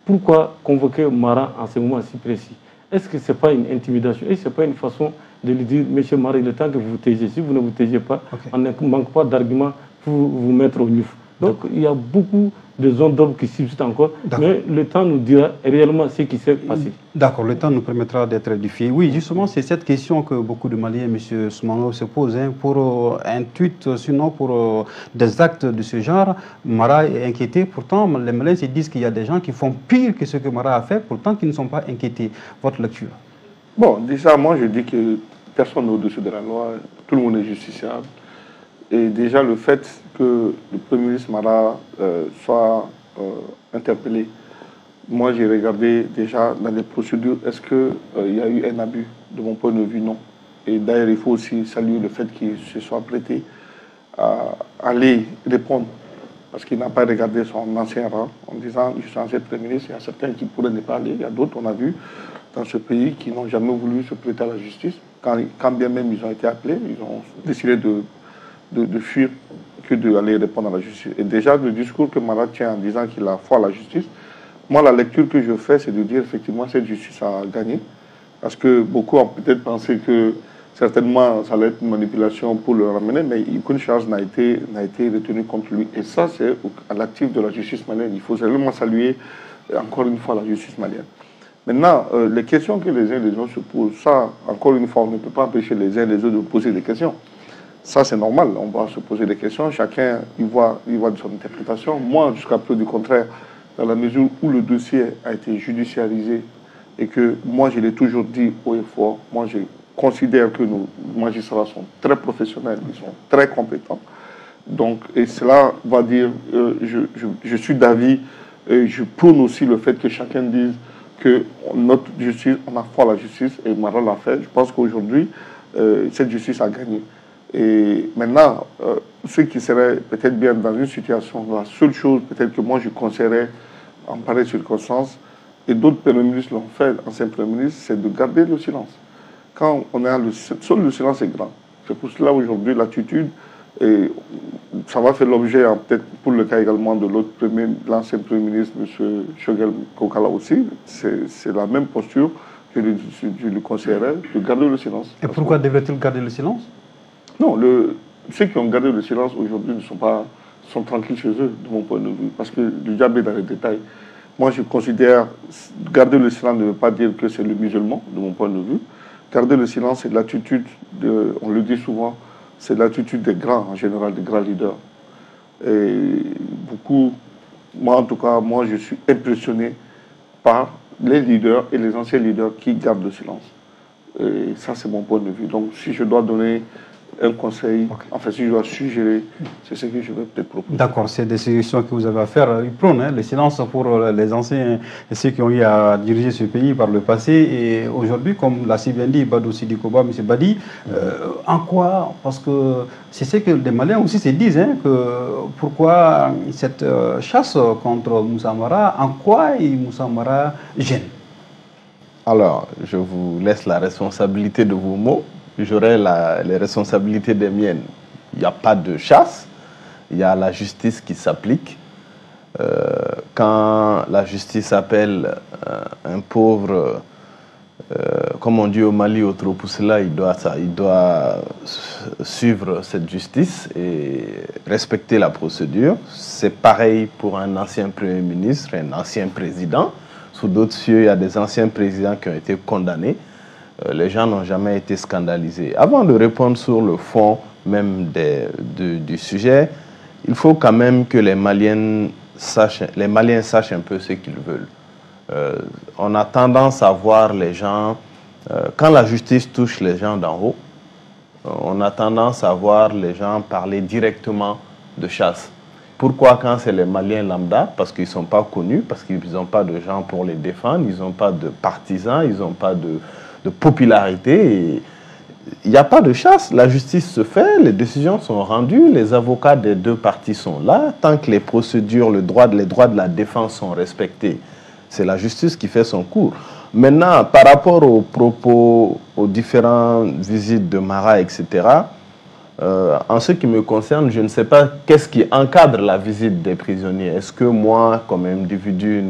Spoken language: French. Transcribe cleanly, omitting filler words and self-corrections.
pourquoi convoquer Mara en ce moment si précis? Est-ce que ce n'est pas une intimidation? Et ce n'est pas une façon de lui dire, monsieur Mara, il est temps que vous vous taisiez. Si vous ne vous taisiez pas, on ne manque pas d'arguments pour vous mettre au NUF. Donc il y a beaucoup de zones d'ombre qui subsistent encore, mais le temps nous dira réellement ce qui s'est passé. D'accord, le temps nous permettra d'être édifiés. Oui, justement, c'est cette question que beaucoup de Maliens, M. Soumano, se posent. Pour un tweet, sinon pour des actes de ce genre, Mara est inquiété. Pourtant, les Maliens se disent qu'il y a des gens qui font pire que ce que Mara a fait, pourtant qui ne sont pas inquiétés. Votre lecture? Bon, déjà, moi je dis que personne n'est au-dessus de la loi, tout le monde est justiciable. Et déjà, le fait que le Premier ministre Mara soit interpellé, moi j'ai regardé déjà dans les procédures, est-ce qu'il y a eu un abus? De mon point de vue, non. Et d'ailleurs, il faut aussi saluer le fait qu'il se soit prêté à aller répondre, parce qu'il n'a pas regardé son ancien rang en disant « je suis ancien Premier ministre ». Il y a certains qui pourraient ne pas aller, il y a d'autres, on a vu, dans ce pays, qui n'ont jamais voulu se prêter à la justice. Quand bien même ils ont été appelés, ils ont décidé de fuir que d'aller répondre à la justice. Et déjà, le discours que Mara tient en disant qu'il a foi à la justice, moi, la lecture que je fais, c'est de dire effectivement cette justice a gagné. Parce que beaucoup ont peut-être pensé que certainement ça allait être une manipulation pour le ramener, mais aucune charge n'a été retenue contre lui. Et ça, c'est à l'actif de la justice malienne. Il faut vraiment saluer encore une fois la justice malienne. Maintenant, les questions que les uns et les autres se posent, ça, encore une fois, on ne peut pas empêcher les uns et les autres de poser des questions. Ça, c'est normal, on va se poser des questions, chacun y voit de son interprétation. Moi, jusqu'à preuve du contraire, dans la mesure où le dossier a été judiciarisé et que moi, je l'ai toujours dit haut et fort, moi, je considère que nos magistrats sont très professionnels, ils sont très compétents. Donc, et cela va dire, je suis d'avis, et je prône aussi le fait que chacun dise que notre justice, on a foi à la justice, et Mara l'a fait. Je pense qu'aujourd'hui, cette justice a gagné. Et maintenant, ce qui serait peut-être bien dans une situation, la seule chose peut-être que moi je conseillerais en pareille circonstance, et d'autres premiers ministres l'ont fait, anciens premiers ministres, c'est de garder le silence. Quand on est seul le silence est grand. C'est pour cela aujourd'hui l'attitude, et ça va faire l'objet, peut-être pour le cas également de l'ancien premier ministre, M. Choguel Kokala aussi, c'est la même posture que je lui conseillerais, de garder le silence. Et pourquoi devrait-il garder le silence? Non, ceux qui ont gardé le silence aujourd'hui sont tranquilles chez eux, de mon point de vue, parce que le diable est dans les détails. Moi, je considère garder le silence ne veut pas dire que c'est le musulman, de mon point de vue. Garder le silence, c'est l'attitude, on le dit souvent, c'est l'attitude des grands, en général, des grands leaders. Et beaucoup, moi en tout cas, moi je suis impressionné par les leaders et les anciens leaders qui gardent le silence. Et ça, c'est mon point de vue. Donc, si je dois donner un conseil, enfin si je dois suggérer, c'est ce que je vais peut-être proposer. D'accord, c'est des suggestions que vous avez à faire. Ils prônent le silence pour les anciens et ceux qui ont eu à diriger ce pays par le passé. Et aujourd'hui, comme l'a si bien dit Badou Sidi Koba, M. Badi, en quoi, parce que c'est ce que les Maliens aussi se disent, hein, que pourquoi cette chasse contre Moussa Mara, en quoi Moussa Mara gêne? Alors, je vous laisse la responsabilité de vos mots. J'aurai les responsabilités des miennes. Il n'y a pas de chasse, il y a la justice qui s'applique. Quand la justice appelle un pauvre, comme on dit au Mali, au Tropousela, il doit suivre cette justice et respecter la procédure. C'est pareil pour un ancien Premier ministre, un ancien président. Sous d'autres cieux, il y a des anciens présidents qui ont été condamnés. Les gens n'ont jamais été scandalisés. Avant de répondre sur le fond même du sujet, il faut quand même que les Maliens sachent un peu ce qu'ils veulent. On a tendance à voir les gens, quand la justice touche les gens d'en haut, on a tendance à voir les gens parler directement de chasse. Pourquoi quand c'est les Maliens lambda? Parce qu'ils ne sont pas connus, parce qu'ils n'ont pas de gens pour les défendre, ils n'ont pas de partisans, ils n'ont pas de popularité. Il n'y a pas de chasse, la justice se fait, les décisions sont rendues, les avocats des deux parties sont là. Tant que les procédures, les droits de la défense sont respectés, c'est la justice qui fait son cours. Maintenant, par rapport aux propos, aux différentes visites de Mara, etc., en ce qui me concerne, je ne sais pas qu'est-ce qui encadre la visite des prisonniers. Est-ce que moi, comme individu